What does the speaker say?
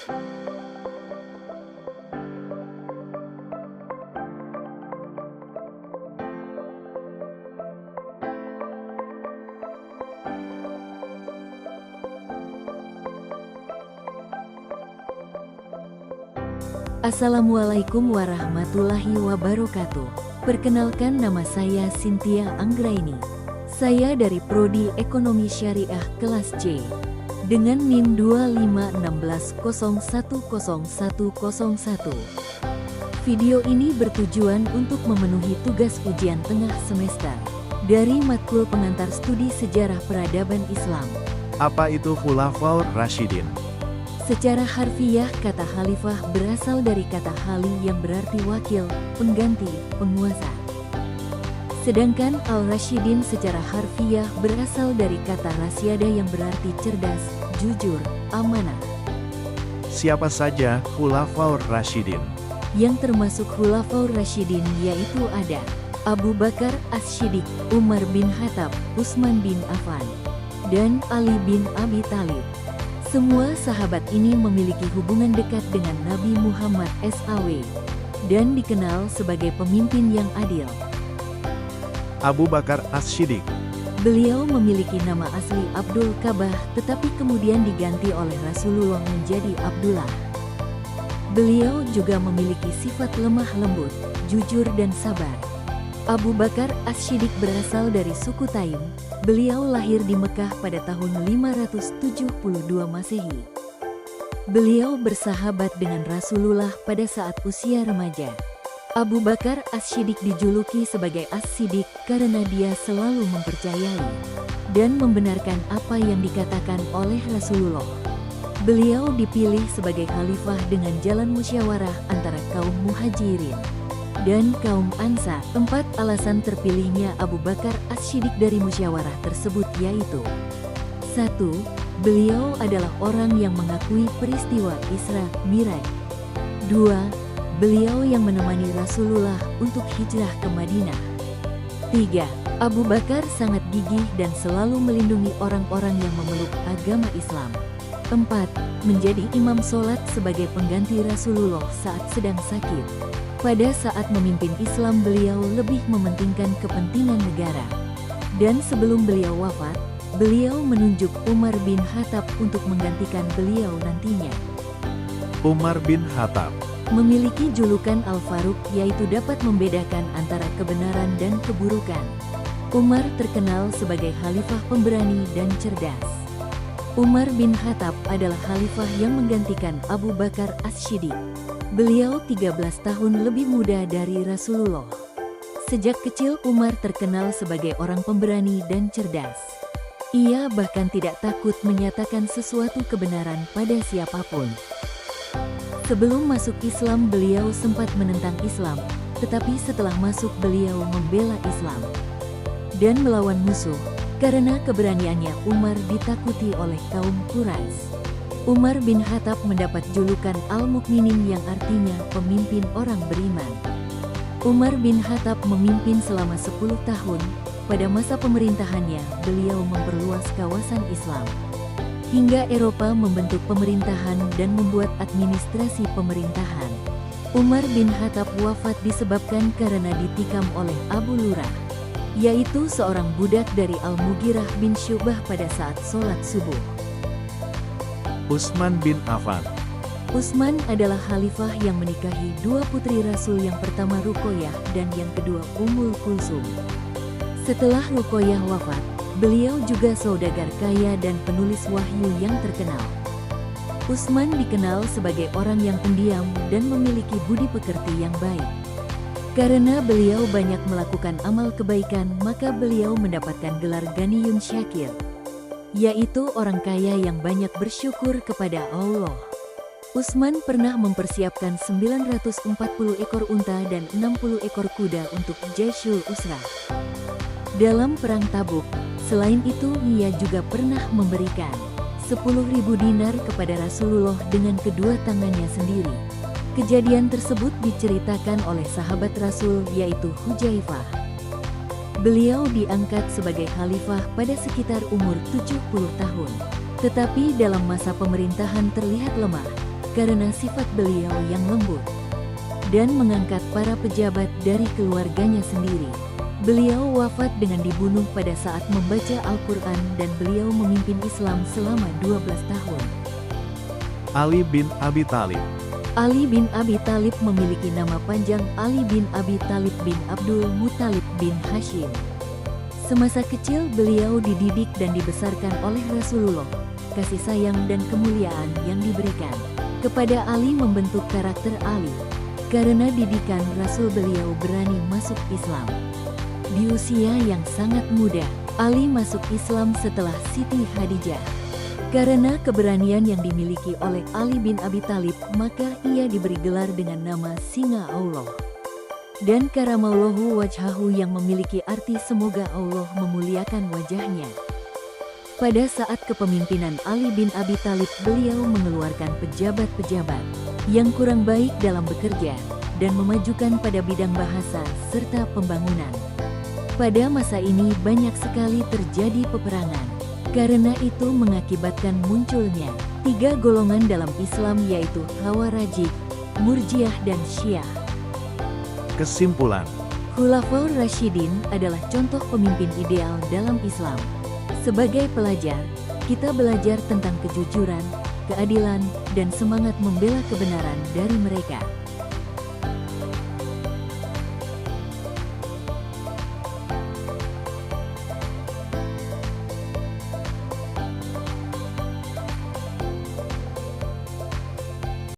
Assalamualaikum warahmatullahi wabarakatuh. Perkenalkan, nama saya Cynthia Anggraini. Saya dari Prodi Ekonomi Syariah kelas C. Dengan NIM 256010101. Video ini bertujuan untuk memenuhi tugas ujian tengah semester dari matkul pengantar studi sejarah peradaban Islam. Apa itu Khulafaur Rasyidin? Secara harfiah, kata khalifah berasal dari kata khali yang berarti wakil, pengganti, penguasa. Sedangkan Al-Rasyidin secara harfiah berasal dari kata rasyada yang berarti cerdas, jujur, amanah. Siapa saja Khulafaur Rasyidin? Yang termasuk Khulafaur Rasyidin yaitu ada Abu Bakar As-Siddiq, Umar bin Khattab, Utsman bin Affan, dan Ali bin Abi Thalib. Semua sahabat ini memiliki hubungan dekat dengan Nabi Muhammad SAW dan dikenal sebagai pemimpin yang adil. Abu Bakar As-Siddiq. Beliau memiliki nama asli Abdul Ka'bah, tetapi kemudian diganti oleh Rasulullah menjadi Abdullah. Beliau juga memiliki sifat lemah lembut, jujur dan sabar. Abu Bakar As-Siddiq berasal dari suku Taim. Beliau lahir di Mekah pada tahun 572 Masehi. Beliau bersahabat dengan Rasulullah pada saat usia remaja. Abu Bakar As-Siddiq dijuluki sebagai As-Siddiq karena dia selalu mempercayai dan membenarkan apa yang dikatakan oleh Rasulullah. Beliau dipilih sebagai khalifah dengan jalan musyawarah antara kaum Muhajirin dan kaum Ansar. 4 alasan terpilihnya Abu Bakar As-Siddiq dari musyawarah tersebut yaitu: 1. Beliau adalah orang yang mengakui peristiwa Isra Mi'raj. 2. Beliau yang menemani Rasulullah untuk hijrah ke Madinah. 3. Abu Bakar sangat gigih dan selalu melindungi orang-orang yang memeluk agama Islam. 4. Menjadi imam sholat sebagai pengganti Rasulullah saat sedang sakit. Pada saat memimpin Islam, beliau lebih mementingkan kepentingan negara. Dan sebelum beliau wafat, beliau menunjuk Umar bin Khattab untuk menggantikan beliau nantinya. Umar bin Khattab memiliki julukan Al-Faruq, yaitu dapat membedakan antara kebenaran dan keburukan. Umar terkenal sebagai khalifah pemberani dan cerdas. Umar bin Khattab adalah khalifah yang menggantikan Abu Bakar As-Siddiq. Beliau 13 tahun lebih muda dari Rasulullah. Sejak kecil Umar terkenal sebagai orang pemberani dan cerdas. Ia bahkan tidak takut menyatakan sesuatu kebenaran pada siapapun. Sebelum masuk Islam, beliau sempat menentang Islam, tetapi setelah masuk beliau membela Islam dan melawan musuh. Karena keberaniannya, Umar ditakuti oleh kaum Quraisy. Umar bin Khattab mendapat julukan Al-Mukminin yang artinya pemimpin orang beriman. Umar bin Khattab memimpin selama 10 tahun. Pada masa pemerintahannya, beliau memperluas kawasan Islam hingga Eropa, membentuk pemerintahan dan membuat administrasi pemerintahan. Umar bin Khattab wafat disebabkan karena ditikam oleh Abu Lurah, yaitu seorang budak dari Al-Mughirah bin Syu'bah pada saat sholat subuh. Utsman bin Affan. Utsman adalah khalifah yang menikahi 2 putri Rasul, yang pertama Ruqayyah dan yang kedua Ummul Kulsum. Setelah Ruqayyah wafat, beliau juga saudagar kaya dan penulis wahyu yang terkenal. Utsman dikenal sebagai orang yang pendiam dan memiliki budi pekerti yang baik. Karena beliau banyak melakukan amal kebaikan, maka beliau mendapatkan gelar Ghaniyun Syakir, yaitu orang kaya yang banyak bersyukur kepada Allah. Utsman pernah mempersiapkan 940 ekor unta dan 60 ekor kuda untuk Jaisyul Usrah dalam perang Tabuk. Selain itu, ia juga pernah memberikan 10.000 dinar kepada Rasulullah dengan kedua tangannya sendiri. Kejadian tersebut diceritakan oleh sahabat Rasul, yaitu Hudzaifah. Beliau diangkat sebagai khalifah pada sekitar umur 70 tahun. Tetapi dalam masa pemerintahan terlihat lemah, karena sifat beliau yang lembut dan mengangkat para pejabat dari keluarganya sendiri. Beliau wafat dengan dibunuh pada saat membaca Al-Quran dan beliau memimpin Islam selama 12 tahun. Ali bin Abi Thalib. Ali bin Abi Thalib memiliki nama panjang Ali bin Abi Thalib bin Abdul Muthalib bin Hashim. Semasa kecil beliau dididik dan dibesarkan oleh Rasulullah. Kasih sayang dan kemuliaan yang diberikan kepada Ali membentuk karakter Ali. Karena didikan Rasul beliau berani masuk Islam. Di usia yang sangat muda, Ali masuk Islam setelah Siti Khadijah. Karena keberanian yang dimiliki oleh Ali bin Abi Thalib, maka ia diberi gelar dengan nama Singa Allah. Dan karamallahu wajhahu yang memiliki arti semoga Allah memuliakan wajahnya. Pada saat kepemimpinan Ali bin Abi Thalib, beliau mengeluarkan pejabat-pejabat yang kurang baik dalam bekerja dan memajukan pada bidang bahasa serta pembangunan. Pada masa ini banyak sekali terjadi peperangan. Karena itu mengakibatkan munculnya 3 golongan dalam Islam yaitu Khawarij, Murjiah dan Syiah. Kesimpulan. Khulafaur Rasyidin adalah contoh pemimpin ideal dalam Islam. Sebagai pelajar, kita belajar tentang kejujuran, keadilan, dan semangat membela kebenaran dari mereka.